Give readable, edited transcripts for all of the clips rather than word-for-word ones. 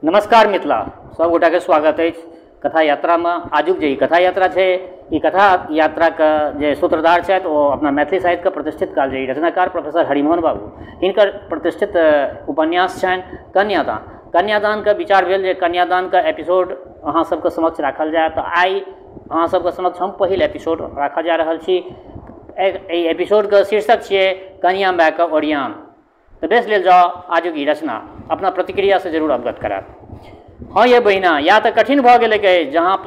नमस्कार मिथिला, सब गोटा के स्वागत है कथा यात्रा में। आजुक जे कथा यात्रा है, ई कथा यात्रा का जे सूत्रधार है वो अपना मैथिली साहित्य का प्रतिष्ठित काल जे रचनाकार प्रोफेसर हरिमोहन बाबू, इनकर प्रतिष्ठित उपन्यास छनि कन्यादान। कन्यादान का विचार भेल जे कन्यादान का एपिसोड अहाँ सबके समक्ष राखल जाए। तो आई अहाँ सबके समक्ष हम पहिल एपिसोड राखा जा रहल छी। एपिसोड का शीर्षक है कन्या माय का ओरियान। तो बेस ले जाओ आज की रचना अपना प्रतिक्रिया से जरूर अवगत करात। हाँ ये बहिना, या तो कठिन भ गेलै के जहाँ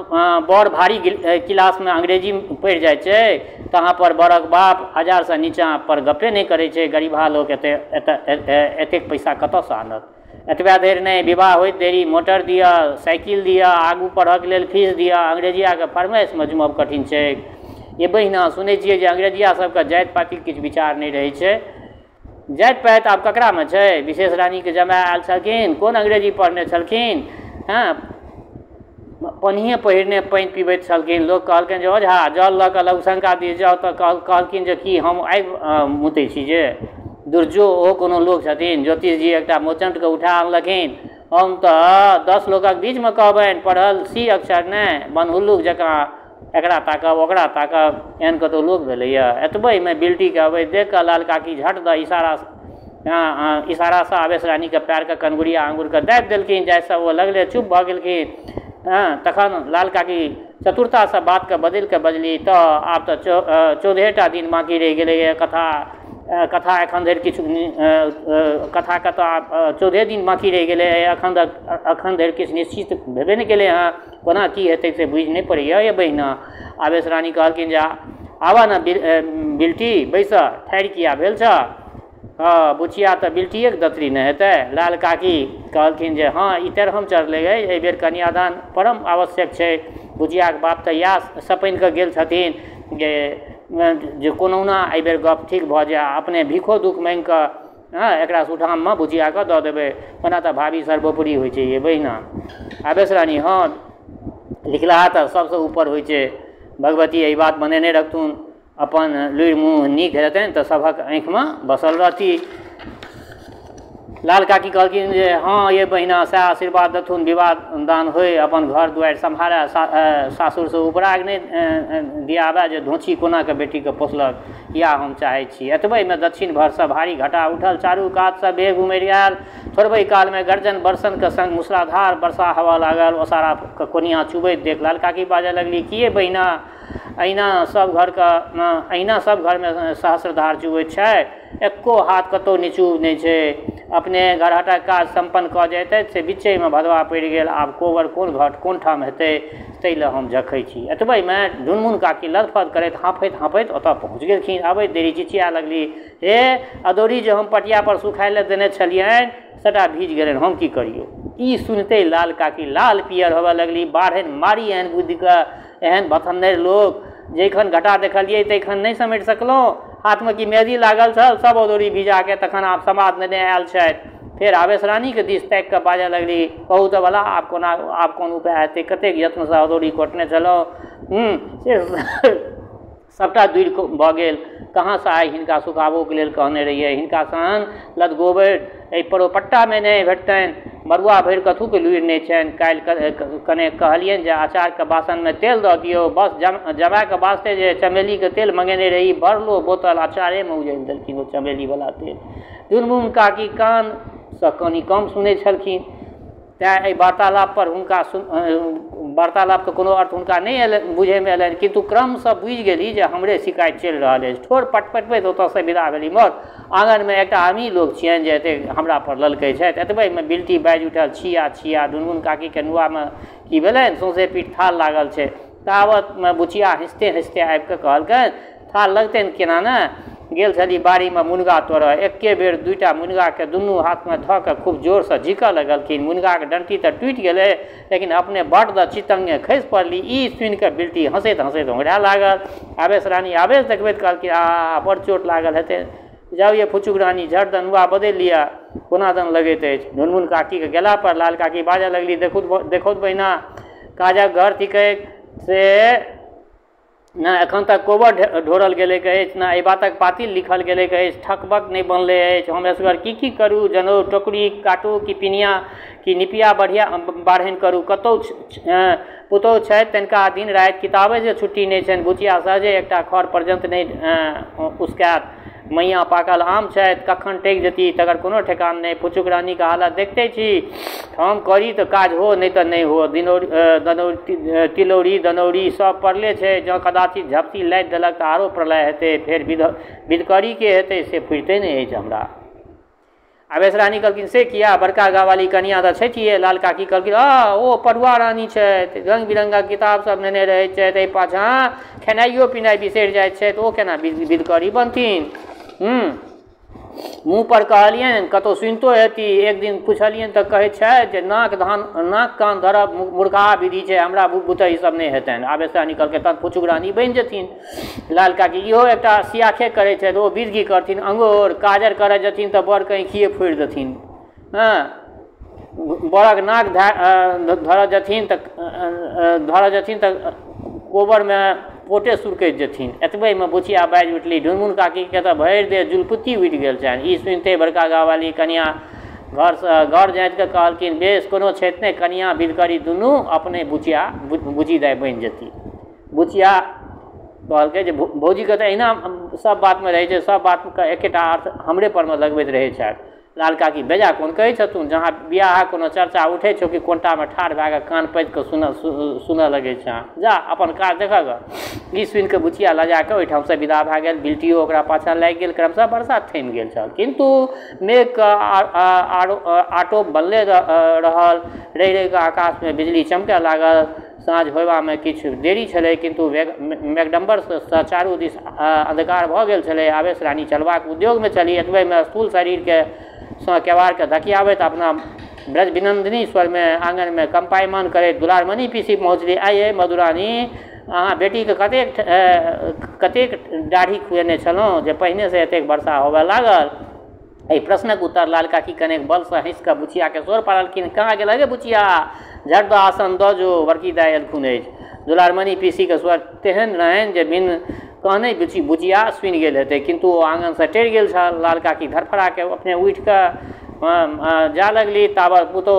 बड़ भारी क्लास में अंग्रेजी पढ़ि जाए छे, तहाँ पर बड़क बाप 1000 से नीचा पर गपे नहीं करे छे। गरीबा लोग एतेक पैसा कतऽ से आनत? एतबा देर नहीं, विवाह होइत देरी मोटर दिया, साइकिल दिया, आगू पढ़क लेल फीस दिया, अंग्रेजिया के फरमाइश में जुमब कठिन छे। ये बहिना सुनै छियै जे अंग्रेजिया सबके जाति पाति किछु विचार नहीं रहे छे। जाति पाति आब ककरा में छे? विशेष रानी के जमाय आयल छलखिन, कोन अंग्रेजी पढ़ने छलखिन? हाँ, पनिये पहिरने पानि पीबैत छलखिन। लोग कहलखिन जे ओझा जल लऽ कऽ लघुशंका दिस जाउ तऽ कहलखिन जे कि हम आगि मुतै छी जे दुर्जो ओ कोनो लोक छथिन। ज्योतिष जी एकटा मोचंट के उठा आनलखिन। हम तऽ 10 लोकक बीच में कहबनि, पढ़ल सी अक्षर नहि, बनहुल्लुक जकाँ एकरा ताकब ओकरा ताकब, एहन कतौ लोक भेलैया। एतबे में बिल्टी के अबै देख कऽ लाल काकी झट द इशारा से आवेश रानी के पैर के कनगुड़िया आंगुर के दाबि देलखिन, जाहिसँ ओ लगले चुप भऽ गेलखिन। तखन लाल काकी चतुरता से बात के बदलि के बजली, तऽ आब तऽ 14टा दिन बाकी रहि गेलै कथा एखन धरि किछु कथा के तऽ 14 दिन बाकी रहि गेलै। एखन धरि किछु निश्चित भेबे नहि केलै हँ। कोना की हेतै से बुझि नहि पड़ैया ये बहिना। आवेश रानी कहलखिन जे आवा न बिल्टी, बैस, ठाढ़ि किया भेल छ? हाँ बुचिया तऽ बिल्टिए के दतरी नहि हेतै। लाल काकी कहलखिन जे हाँ ई 13हम चढ़लै गई, एहि बेर कन्यादान परम आवश्यक छै। बुचिया के बाप तऽ इएह सपनि कऽ गेल छथिन जे कोनहुना एहि बेर गप ठीक भऽ जाए। अपने भीखो दुख मांगि कऽ एकरा सुठाम में बुचिया के दऽ देबै, ओना तऽ भाभी सर्वोपरि होइ छै ये बहिना। आवेश रानी हाँ लिखलाहा तऽ सबसँ ऊपर होइ छै। भगवती एहि बात बनेने रखथुन, अपन लुरि मुँह नीक हेतनि तऽ सभक आँखि में बसल रहती। लाल काकी कहलखिन जे हाँ ये बहिना सएह आशीर्वाद देथुन, विवाह दान होय, अपन घर दुआरि सम्हारे, सासुर से उपराग नहीं दियाबे जे धोची कोना के बेटी के पोसलक, इएह हम चाहै छी। एतबे में दक्षिण भर से भारी घटा उठल, चारू कात से मेघ उमड़ि आयल। थोड़बे काल में गर्जन बरसन के संग मूसलाधार वर्षा हवा लागल। ओसारा के कोनिया चुबैत देख लाल काकी बाजऽ लगली, किए बहिना अहिना सब घर में सहस्रधार चुबैत छै, एको हाथ कतौ निचूब नहीं छै। अपने घरहटक काज संपन्न कऽ जेतै से बीचे में भदवा पड़ि गेल। आब कोबर कोन घट कोन ठाम हेतै, तै लए हम जखै छी। एतबे में ढुनमुन काकी लथपथ करैत हाँफैत ओतऽ पहुँच गेलखिन। आबैत देरी चिचिया लगली, हे अदौरी जे हम पटिया पर सुखाय ले देने छलियनि सबटा भीज गेलनि, हम की करियौ? ई सुनते लाल काकी लाल पियर होबऽ लगली। बाढ़नि मारी एहन बुद्धि के, एहन भथन्नर लोग जखन घटा देखलियै तखन नहीं समझि सकलहुँ। हाथ में की मेहदी लागल छल, सब अदौरी भिजा के तखन आब समाद नेने आयल छथि। फेर आवेश रानी के दिस ताकि कऽ बाजऽ लगली, कहू तऽ भला आब कोन उपाय हेतै? कतेक यत्न से अदौरी कोटने छलहुँ, से सबटा दूरि भऽ गेल। कहाँ से आइ हिनका सुखाबो के लेल कहने रहियै, हिनका सन लद गोबर एहि परोपट्टा में नहीं भेटतनि। मरुआ भरि कथू के लुरि नहीं छनि। काल्हि कने कहलियनि जे अचार के बासन में तेल दऽ दियौ, बस जमाय के वास्ते जे चमेली के तेल मंगेने रही, भरलो बोतल अचारे में उझैल देलखिन ओ चमेली वाला तेल। ढुनमुन काकी कान से कनि कम सुनै छलखिन, तैं एहि वार्तालाप पर हुनका वार्तालाप के कोनो अर्थ हुनका नहीं बुझे में एलनि। किंतु क्रम से बुझि गेली जे हमरे शिकायत चलि रहल अछि। ठोर पटपटबैत ओतऽ से विदा भेली। मगर आंगन में एकटा आमी लोग छियनि जे एतेक हमरा पर ललकै छथि। एतबे में बिल्टी बाजि उठल, छिया। ढुनमुन काकी के नुआ में की भेलनि, सौंसे पीठ थाल लागल छै। तावत में बुचिया हंसते आबि कऽ कहलकनि, थाल लगतनि केना ने? गेल छली बाड़ी में मुनगा तोड़ऽ, एके बेर 2टा मुनगा के दुनू हाथ में धऽ कऽ खूब जोर से झिकऽ लगलखिन। मुनगा के डंटी तऽ टूटि गेलै, लेकिन अपने बड्ड द चितंगे खसि पड़ली। ई सुनि कऽ बिल्टी हंसैत ओंघरा लागल। आवेश रानी आवेश देखबैत कहलखिन, बड़ चोट लागल हेतै, जाउ ये फुचुक रानी झट दन नुआ बदलि लिअ, कोना दन लगैत अछि। ढुनमुन काकी के गेला पर लाल काकी बाजऽ लगली, देखो बहिना काजक घर थिकै से न एखन तक कोबर ढोरल गेलै अछि, न एहि बातक पातिल लिखल गेलै अछि, ठकबक नहि बनलै अछि। हम एसगर की करू? जनऊ टोकरी काटू कि पिनिया कि निपिया बढ़िया बाढ़नि करू कतहु पुतहु छथि तिनका दिन राति किताबे जे छुट्टी नहि छनि बुचिया सहजे एकटा खर पर्यन्त नहि उसकायत मैया पाकल आम छथि कखन टकि जेती तकर कोनो ठेकान नहि पुचुक रानीके हालत देखते छी हम करी तऽ काज हो नहि तऽ नहि हो तिलौरी दनौरी सब पड़ले छै जँ कदाचित झपटी लादि देलक तऽ आरो प्रलय हेतै फेर विधकरीके हेतै से फुरिते नहि अछि हमरा। आवेश रानी कहलखिन से किया बड़का गाँववाली कनिया तऽ छथिए। लाल काकी कहलखिन ओ पढ़ुआ रानी छथि रंग बिरंगक किताब सब नेने रहै छथि एहि पाछाँ खेनाइयो पिनाइ बिसरि जाइत छथि ओ केना विधकरी बनथिन। मुँह पर कहलियनि कतहु सुनितो हेती एक दिन पुछलियनि तऽ कहै छथि जे नाक कान धरब मूर्खा विधि छै हमरा बुते ई सब नहि हेतनि। आवेश रानी कहलकै तहन पुचुक रानी बनि जेथिन। लाल काकी इहो एकटा सियाखे करै छथि ओ विधि करथिन अंगोर काजर करऽ जेथिन तऽ बड़ कैंखिए फोड़ि देथिन। बड़क नाक धरऽ जेथिन तऽ कोबरमे पोटे सुरकैत जेथिन। एतबेमे बुचिया बाजि उठली ढुनमुन काकीके तऽ भरि देह जुलपुत्ती उठि गेल छनि। ई सुनिते बड़का गाँववाली कनिया घर जाँतिके कहलखिन बेस कोनो छथि नहि कनिया विधकरी दुनू अपने बुची दाइ बनि जेती। बुचिया कहलकै जे भौजीके तऽ अहिना सब बातमे रहै छै सब बातके एकेटा अर्थ हमरे परमे लगबैत रहै छथि। लाल काकी बेजा कोन कहै छथुन जहाँ बियाह कोनो चर्चा उठै छौ कि कोनटामे ठाढ़ भए कऽ कान पाति कऽ सुनऽ लगै छै जा अपन काज देखऽ ग। ई सुनि कऽ बुचिया लजा कऽ ओहिठामसँ विदा भए गेल बिल्टियो ओकरा पाछाँ लागि गेल क्रमशः वर्षा थमि गेल छल किन्तु मेघके आटोप बनले रहल रहि रहि कऽ आकाशमे बिजली चमकऽ लागल। साँझ होयबामे किछु देरी छलै किन्तु मेघडम्बरसँ चारू दिस अंधकार भऽ गेल छलै। आवेश रानी चलबाक उद्योगमे छली एतबेमे स्थूल शरीरके केवाड़के धकियाबैत अपना ब्रज विनंदिनी स्वरमे आंगनमे कंपायमान करैत दुलारमणि पीसी पहुँचली। आइए मधुरानी अहाँ बेटीके कतेक दाढ़ी खुएने छलहुँ जे पहिनेसँ एतेक वर्षा होबऽ लागल। एहि प्रश्नक उत्तर लाल काकी कनेक बलसँ हँसि कऽ बुचियाके सोर पाड़लखिन कहाँ गेल गे बुचिया झट दऽ आसन दऽ जो बड़की दाइ एलखुन अछि। दुलारमणि पीसीके स्वर तेहन रहनि जे बिन कहने बुचिया सुनि गेल हेतै किन्तु ओ आँगनसँ टेढ़ि गेल छल। लाल काकी धरफड़ा के अपने उठि कऽ जा लगली ताबत पुतहु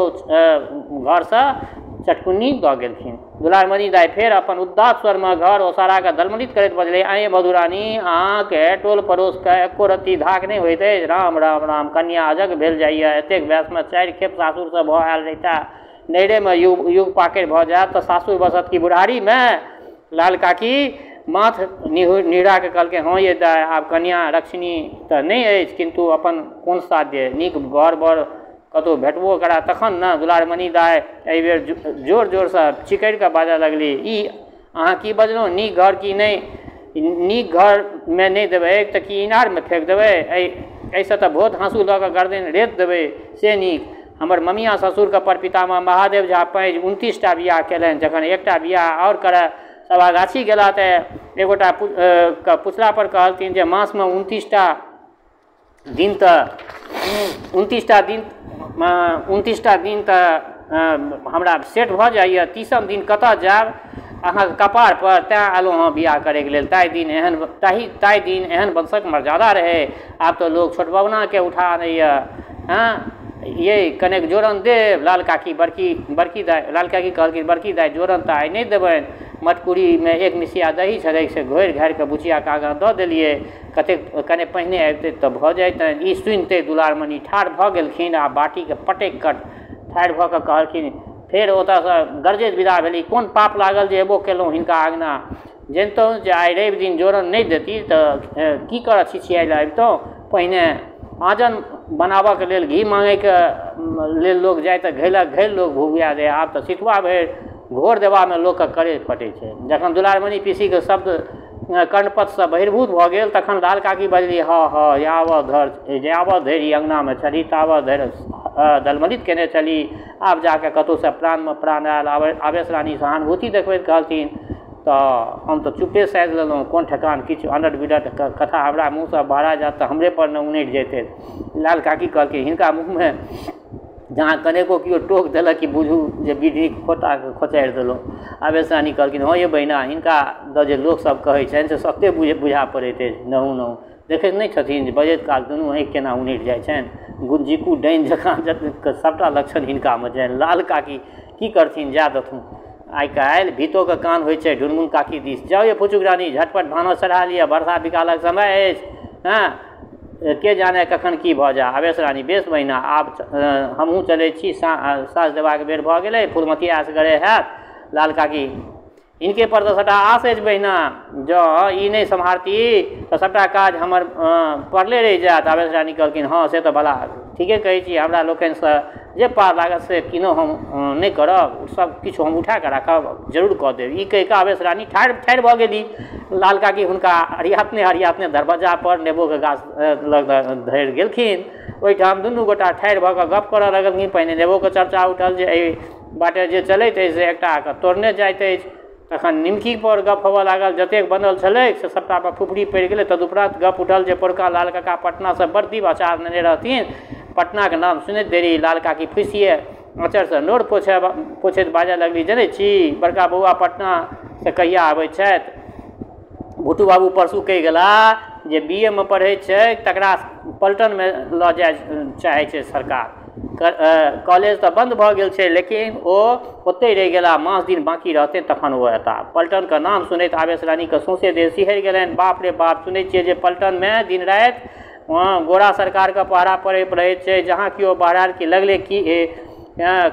घरसँ चटकुन्नी दऽ गेलखिन। दुलारमणि दाइ फेर अपन उदास स्वरमे घर ओसाराके दलमलित करैत बजलै आइए मधुरानी अहाँके टोल पड़ोसके एको रत्ती धाक नहि होइत अछि। राम राम राम कन्या अजग भेल जाइए एतेक वयसमे 4 खेप सासुरसँ भऽ आयल रहिता नैरेमे युग पाकरि भऽ जायत तऽ सासुर बसत की बुढ़ारीमे। लाल काकी माथ निहुरा के कहलकै हाँ ये दाइ आब कन्या रक्षिणी तऽ नहि अछि किन्तु अपन कोन साध्य नीक घर बर कतहु भेटबो करा तखन ने। दुलारमणि दाइ एहि बेर जोर जोरसँ चिकरि कऽ बाजऽ लगली ई अहाँ की बजलहुँ नीक घर की नहि नीक घरमे नहि देबै तऽ कि इनारमे फेंक देबै एहिसँ तऽ बहुत हाँसू लऽ कऽ गर्दन रेत देबै से नीक। हमर ममिया ससुरके परपितामे महादेव झा 29टा बियाह केलनि जखन एकटा बियाह आओर करय सभागाछी गेला तऽ एगोटा पुछला पर कहलथिन जे मासमे 29टा दिन तऽ हमरा सेट भऽ जाइए 30म दिन कतऽ जायब अहाँके कपार पर तैँ एलहुँ हँ बियाह करैके लेल। ताहि दिन एहन वंशक मर्यादा रहै आब तऽ लोक छोट बबनाके उठा दैए। हाँ ये कनेक जोरन देव। लाल काकी कहलखिन बड़की दाइ जोरन तऽ आइ नहि देबनि मटकुरीमे एक मिसिया दही छलै से घोरि घारि कऽ बुचियाके आगाँ दऽ देलियै कने पहिने आबितै तऽ भऽ जाइतनि। ई सुनिते दुलारमणि ठाढ़ भऽ गेलखिन आ बाटीके पटकि कऽ ठाढ़ि भऽ कऽ कहलखिन फेर ओतऽसँ गरजैत विदा भेली कोन पाप लागल जे एबो केलहुँ हिनका आँगना जनितहुँ जे आइ रवि दिन जोरन नहि देती तऽ की करऽ छिछियाइ लए अबितहुँ। पहिने आँजन बनाबऽके लेल घी माँगैके लेल लोक जाइ तऽ घैलक लोक भुगिया दे आब तऽ सितुआ भरि घोर देबामे लोकके करेज फटै छै। जखन दुलारमणि पीसीके शब्द कर्णपथसँ बहिर्भूत भऽ गेल तखन लाल काकी बजली हाँ यावत धरि ई अङ्गनामे छली तावत धरि दलमलित केने छली आब जाके कतहुसँ प्राणमे प्राण आयल। आवेश रानी सहानुभूति देखबैत कहलथिन तऽ हम तऽ चुप्पे साधि लेलहुँ कोन ठेकान किछु अनट बिडट कथा हमरा मुँहसँ बाहर जायत तऽ हमरे पर ने उनटि जेतै। लाल काकी कहलखिन हिनका मुँहमे जहाँ कनेको केओ टोक देलक कि बुझू जे विधि खोताके खोचारि देलहुँ। आवेश रानी कहलखिन हाँ ये बहिना हिनका दऽ जे लोकसभ कहै छनि से सत्ते बुझा पड़ैत अछि नहु देखैत नहि छथिन जे बजैत काल दुनू आँखि केना उनटि जाइ छनि। गुंजीकू डाइन जकाँ सबटा लक्षण हिनकामे छनि। लाल काकी की करथिन जा देथुन। आइ काल्हि भीतोके कान होइ छै ढुनमुन काकी दिस, जाउ ये फुचुक रानी झटपट भानस चढ़ा लिअ, वर्षा बिकालक समय अछि। हाँ के जाने कखन की भऽ जाय। आवेश रानी बेस बहिना आब हमहूँ चलै छी, साँझ देबाक बेर भऽ गेलै, फूलमती असगरे हैत। लाल काकी इनके पर तऽ सबटा आस अछि बहिना, जँ ई नहि सम्हारती तऽ सबटा काज हमर पड़ले रहि जायत। आवेश रानी कहलखिन हाँ से तऽ भला ठीके कहै छी, हमरा लोकनिसँ जे पार लागत से किनो हम नहि करब, सब किछु हम उठा कऽ राखब, जरूर कऽ देब। ई कहि कऽ आवेश रानी ठाढ़ भऽ गेली। लाल काकी हुनका हरियातने दरवाजा पर नेबोके गाछ लग धरि गेलखिन। ओहिठाम दुनू गोटा ठाढ़ भऽ कऽ गप करऽ लगलखिन। पहिने नेबोके चर्चा उठल जे एहि बाटे जे चलैत अछि से एकटाके तोड़ने जाइत अछि। तखन निमकी पर गप होबऽ लागल, जतेक बनल छलै से सबटा पर फुफरी पड़ि गेलै। तदुपरांत गप उठल जे पोरका लाल काका पटनासँ बर्दी अचार नेने रहथिन। पटनाके नाम सुनैत देरी लाल काकी फुसिए आँचरसँ नोर पोछैत बाजऽ लगली, जनै छी बड़का बौआ पटना से कहिया आबै छथि? भुट्टू बाबू परसू कहि गेला जे BA मे पढ़ै छै तकरा पलटनमे लऽ जाय चाहै छै सरकार। कॉलेज तऽ बन्द भऽ गेल छै, लेकिन ओ ओतहि रहि गेला, मास दिन बाँकी रहतै तखन ओ एता। पलटनके नाम सुनैत आवेश रानीके सौँसे देह सिहरि गेलनि। बाप रे बाप, सुनै छियै जे पलटनमे दिन राति वहाँ गोरा सरकारके पहरा पड़ैत रहै छै। जहाँ केओ बहराल कि लगले कि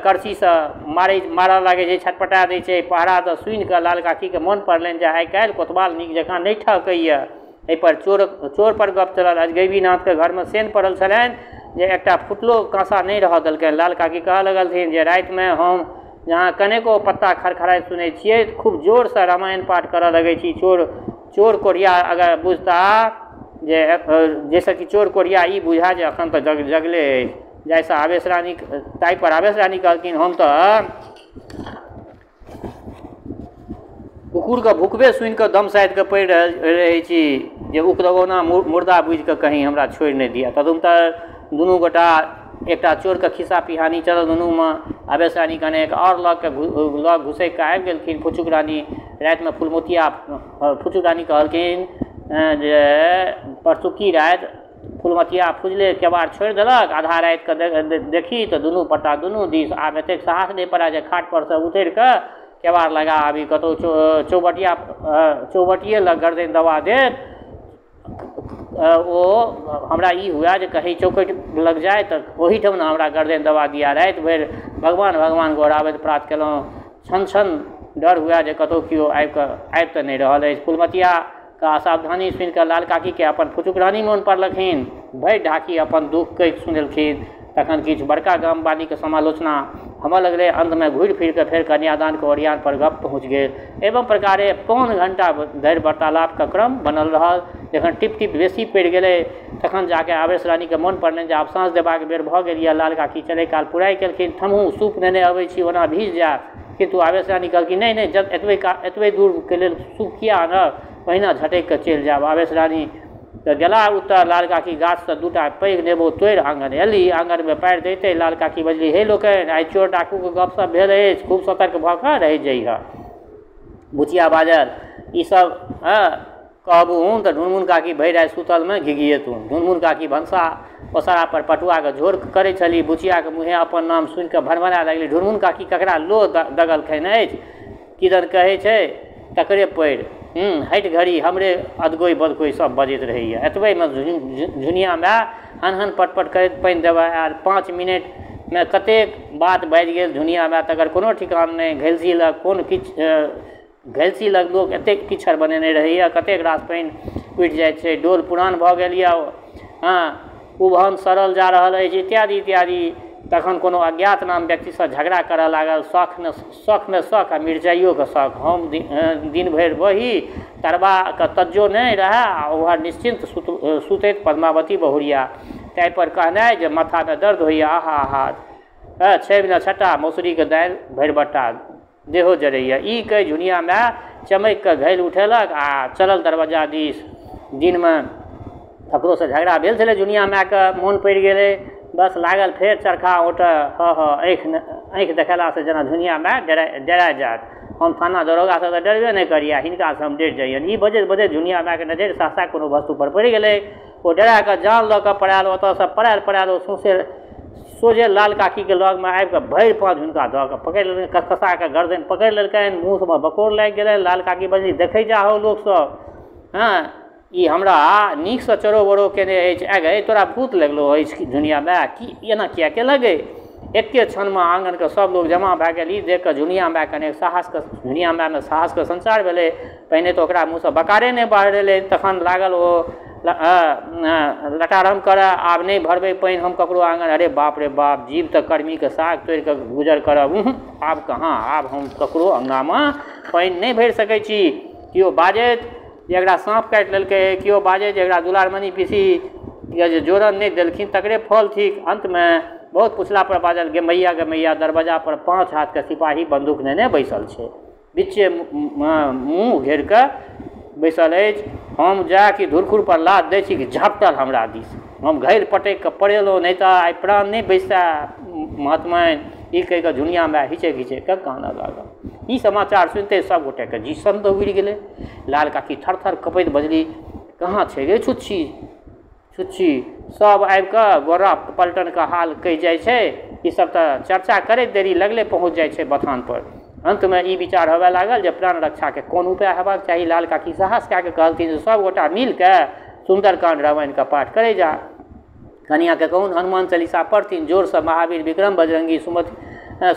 करछीसँ मारऽ लागै छै, छटपटा दै छै। पहरा तऽ सुनि कऽ लाल काकीके मोन पड़लनि जे आइ काल्हि कोतवाल नीक जकाँ नहि ठकैए। एहिपर चोर पर गप चलल। अजगैबीनाथके घरमे सेन पड़ल छलनि जे एकटा फुटलो काँसा नहि रहऽ देलकनि। लाल काकी कहऽ लगलथिन जे रातिमे हम जहाँ कनेको पत्ता खड़खड़ाइत सुनै छियै, खूब जोरसँ रामायण पाठ करऽ लगै छी। चोर कोरिया अगर बुझता जे जाहिसँ कि चोर कोरिया ई बुझा जे एखन तऽ जगले अछि। जाहिसँ आवेश रानी ताहिपर आवेश रानी कहलखिन हम तऽ कुकुरके भुकबे सुनि कऽ दम साधि कऽ पड़ि रहै छी जे उपदगौना मुर्दा बुझि कऽ कहीं हमरा छोड़ि नहि दिअ। तदुपरांत दुनू गोटा एकटा चोरके खिस्सा पिहानी चलल दुनूमे। आवेश रानी कने एक आओर लग घुसै कऽ आबि गेलखिन। फुचुक रानी रातिमे फुचुक रानी कहलखिन जे परसुकी राति फुलमतिया फुजले केबाड़ छोड़ि देलक। आधा रातिके देखी तऽ दुनू पट्टा दुनू दिस। आब एतेक साहस नहि पड़ै जे खाट पर से उतरि कऽ केबाड़ लगा आबी, कतहु चौबटिये लग गर्दनि दबा देत। ओ हमरा ई हुए जे कहीं चौकट लग जाए तऽ ओहीठाम ने हमरा गर्दनि दबा दिया। राति भरि भगवान गोहराबैत प्रात केलहुँ। छन डर हुए जे कतहु केओ आबि तऽ नहि रहल अछि। फुलमतियाके असावधानी सुनि कऽ लाल काकीके अपन फुचुक रानी मोन पड़लखिन। भरि ढाकी अपन दुख कहि सुनेलखिन। तखन किछु बड़का गामवालीके समालोचना हमर लगलै। अंतमे घुरि फिरि कऽ फेर कन्यादानके ओरियान पर गप पहुँच गेल। एवं प्रकारे पौन घंटा धरि वार्तालापके क्रम बनल रहल। जखन टिप बेसी पड़ि गेलै तखन जाके आवेश रानीके मोन पड़लनि जे आब साँझ देबाक बेर भऽ गेल यऽ। लाल काकी चलै काल पुराइ केलखिन, थमहू सूप नेने अबै छी ओना भीज जायब। किन्तु आवेश रानी कहलखिन नहि एतबे दूरके लेल सूप किया आनब, पहिने झटकि कऽ चलि जायब। आवेश रानी तऽ गेला उत्तर। लाल काकी गाछसँ दूटा पैघ नेबो तोड़ि आँगन एली। आँगनमे पैर दैते लाल काकी बजली, हे लोकनि आइ चोर डाकूके गपशप भेल अछि, खूब सतर्क भऽ कऽ रहि जइहऽ। बुचिया बाजल, ईसब कहबूँ तऽ ढुनमुन काकी भरि राति सुतलमे घिघिएतुन। ढुनमुन काकी भनसा ओसरा पर पटुआके झोर करै छली। बुचियाके मुँहे अपन नाम सुनि कऽ भरभरा लगली। ढुनमुन काकी ककरा लो दगलखनि अछि, किदन कहै छै तकरे पैर हटि घड़ी हमरे अदगोइ बदगोइ सब बजैत रहैए। एतबेमे झुनिया माय हन पटपट करैत पानि देबऽ आयल। 5 मिनटमे कतेक बात बाजि गेल झुनिया माय तकर कोनो ठिकान नहि। घैलसी लग लोक एतेक किछड़ बनेने रहैए, कतेक रास पानि उठि जाइत छै, डोल पुरान भऽ गेल यऽ, उभन सड़ल जा रहल अछि, इत्यादि इत्यादि। तखन कोनो अज्ञात नाम व्यक्तिसँ झगड़ा करऽ लागल। शौखमे शौख आ मिर्चाइयोके शौख। हम दिन भरि बही तरबाके तज्जो नहि रहै आ ओहर निश्चिन्त सुतैत पद्मावती बहुरिया। ताहिपर कहनाइ जे माथामे दर्द होइए, आहा छै बिना छट्टा मौसरीके दालि भरि बट्टा देहो जरैए। ई कहि झुनिया माय चमकि कऽ घैल उठेलक आ चलल दरवाजा दिस। दिनमे ककरोसँ झगड़ा भेल छलै, झुनिया मायके मोन पड़ि गेलै। बस लागल फेर चरखा ओटऽ आँखि देखेलासँ जेना झुनिया माय डरा जायत। हम थाना दरोगासँ तऽ डरबे नहि करिए, हिनकासँ हम डरि जाइए। ई बजैत झुनिया मायके नजरि सहसा कोनो वस्तु पर पड़ि गेलै। ओ डरा कऽ जान लऽ कऽ पड़ायल, ओतऽसँ पड़ायल ओ सौँसे सोझे लाल काकीके लगमे आबि कऽ भरि पाँच हुनका दऽ कऽ पकड़ि लेलकनि, कसकसा कऽ गर्दन पकड़ि लेलकनि, मुँहमे बकोर लागि गेलनि। लाल काकी बजली देखै जा हो लोकसभ, हाँ ई हमरा नीकसँ चोरो बोरो केने अछि, आगे तोरा भूत लगलो अछि दुनियामे, की एना किया केलक गै? एके क्षणमे आँगनके सब लोग जमा भए गेल। ई देख कऽ झुनिया माय कने झुनिया मायमे साहसके संचार भेलै। पहिने तऽ ओकरा मुँहसँ बकारे नहि बाहर एलै, तखन लागल ओ लटारम करऽ, आब नहि भरबै पानि हम ककरो आँगन। अरे बाप रे बाप, जीव तऽ कर्मीके साग तोड़ि कऽ गुजर करब, आब कहाँ, आब हम ककरो अङ्गनामे पानि नहि भरि सकै छी। केओ बाजैत जे एकरा साँप काटि लेलकै, केओ बाजैत जे एकरा दुलारमणि पीसी या जे जोरन नहि देलखिन तकरे फल थिक। अंतमे बहुत पुछला पर बाजल गे मैया दरवाजा पर 5 हाथके सिपाही बंदूक नेने बैसल छै, बिच्चे मुँह घेर कऽ बैसल अछि। हम जा कि धुरखुर पर लाद दै छी कि झपटल हमरा दिस, हम घैर पटकि कऽ पड़ेलहुँ, नहीं तऽ आइ प्राण नहीं बैसा महात्मन। ई कहि कऽ झुनिया माय हिचे कऽ कानऽ लागल। ई समाचार सुनते सब गोटेके जी सन उड़ि गेलै। लाल काकी थर कपैत बजली कहाँ छै गे छुच्छी? सब आबि कऽ गोरा पलटनके हाल कहि जाइ छै। ई सब तऽ चर्चा करैत देरी लगले पहुँच जाइ छै बथान पर। अंतमे ई विचार होबे लागल जे प्राण रक्षाके कोन उपाय हेबाक चाही। लाल काकी साहस कए कऽ कहलथिन जे सब गोटा मिल कऽ सुंदरकांड रामायणके पाठ करे जा। कनियाँके कहून हनुमान चालीसा पढ़थिन जोरसँ, महावीर विक्रम बजरंगी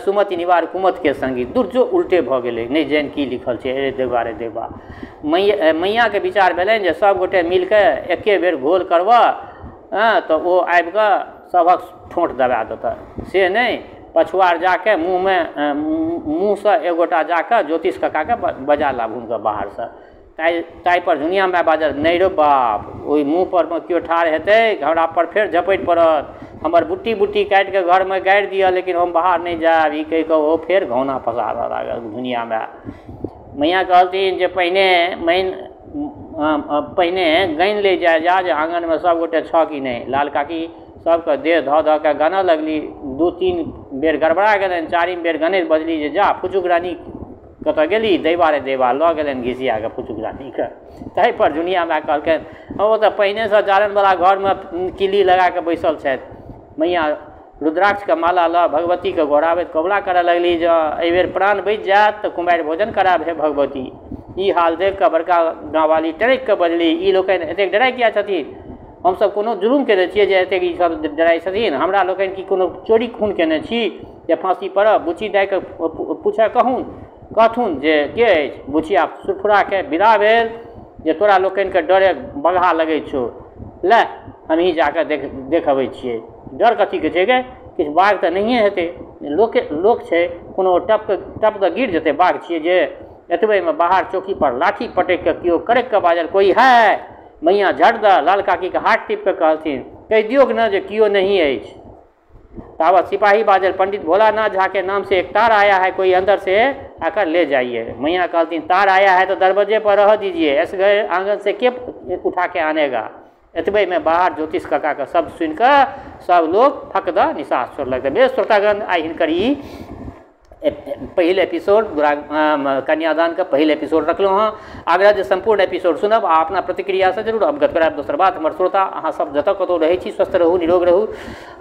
सुमति निवार कुमतके संगी। दुर्जो उल्टे भऽ गेलै, नहि जानि की लिखल छै। रे देवा मैयाके विचार भेलनि जे सब गोटे मिल कऽ एके बेर घोल करबऽ, तऽ ओ आबि कऽ सभक ठोँट दबा देतऽ। से नहि, पछुआर जाके मुँहसँ एक गोटा जाकऽ ज्योतिष कक्काके बजा लाब हुनकर बाहरसँ। ताहि पर दुनिया में बाजल नहीं रो बाप, ओहि मुँह पर में केओ ठाढ़ हेतै हमरा पर फेर झपटि पड़त, हमर बुट्टी काटि कऽ घर में गाड़ि दिअ लेकिन हम बाहर नहीं जायब। ई कहि कऽ ओ फेर घौना पसारऽ लागल दुनिया में। मैया कहलथिन जे पहिने गानि ले जाय जा जे आंगन में सब गोटे छ कि नहीं। लाल काकी सबके देह धऽ कऽ गानऽ लगली। 2-3 बेर गड़बड़ा गेलनि, 4म बेर गनैत बजली जे जा फुचुक रानी कतऽ गेली? देवा रे देवा, लऽ गेलनि घिसिया कऽ फुचुक रानीके। ताहि पर दुनिया माय कहलकनि ओ तऽ पहिनेसँ जारनवला घरमे किल्ली लगा कऽ बैसल छथि। मैया रुद्राक्षके माला लऽ भगवतीके गोहराबैत कबुला करऽ लगली जे एहि बेर प्राण बचि जायत तऽ कुमारि भोजन कराब हे भगवती। ई हाल देख कऽ बड़का गाँववाली टरकि कऽ बजली ई लोकनि एतेक डराइ किया छथिन? हमसब कोनो जुलुम केने छियै जे एतेक ई सब डराइ छथिन? हमरा लोकनि की कोनो चोरी खून केने छी जे फाँसी पड़ब? बुच्ची दाइके पूछऽ कहथुन जे के अछि? बुचिया सुरफुराके विदा भेल जे तोरा लोकनिके डरे बगहा लगै छौ, ले हमही जाकऽ देख अबै छियै। डर कथीके छै गे? किछु बाघ तऽ नहिए हेतै, लोक छै, कोनो टप कऽ गिर जेतै? बाघ छियै जे? एतबेमे बाहर चौकी पर लाठी पटकि कऽ केओ करैक कऽ बाजल कोई है? मैया झट दऽ लाल काकीके हाथ टिप कऽ कहलथिन कहि दियौक न जे केओ नहीं अछि। तावत सिपाही बाजल पंडित भोलानाथ झा के नाम से एक तार आया है, कोई अंदर से आकर ले जाइए। मैया कहती तार आया है तो दरवाजे पर रह दीजिए, ऐसे आंगन से के उठा के आनेगा? एतबे में बाहर ज्योतिष कक्का के शब्द सुनिकऽ सब लोग फकद निश्वास छोड़लक। बेस श्रोतागण, आइ हिनकर ई पहिल एपिसोड कन्यादानके पहिल एपिसोड रखलहुँ हँ। आग्रह जे सम्पूर्ण एपिसोड सुनब आ अपना प्रतिक्रियासँ जरूर अवगत करायब। दोसर बात, हमर श्रोता अहाँ सब जतऽ कतौ रहै छी स्वस्थ रहू, निरोग रहू।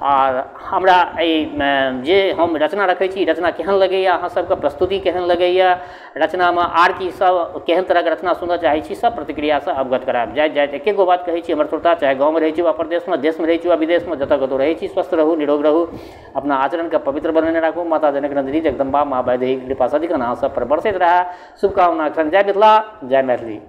आ हमरा एहि जे हम रचना रखै छी रचना केहन लगैए, अहाँ सबके प्रस्तुति केहन लगैए, रचनामे आर की सब केहन तरहके रचना सुनऽ चाहै छी, सब प्रतिक्रियासँ अवगत करायब। जाइत एके गो बात कहै छी हमर श्रोता, चाहे गाँवमे रहै छी वा प्रदेशमे, देशमे रहै छी वा विदेशमे, जतऽ कतौ रहै छी स्वस्थ रहू, निरोग रहू, अपना आचरणके पवित्र बनेने राखू। माता जनक नंदिनी जगदम्बा माँ वैदेही कृपा सदिखन अहाँ सब पर बरसैत रहे। शुभकामना। जय मिथिला, जय मैथिली।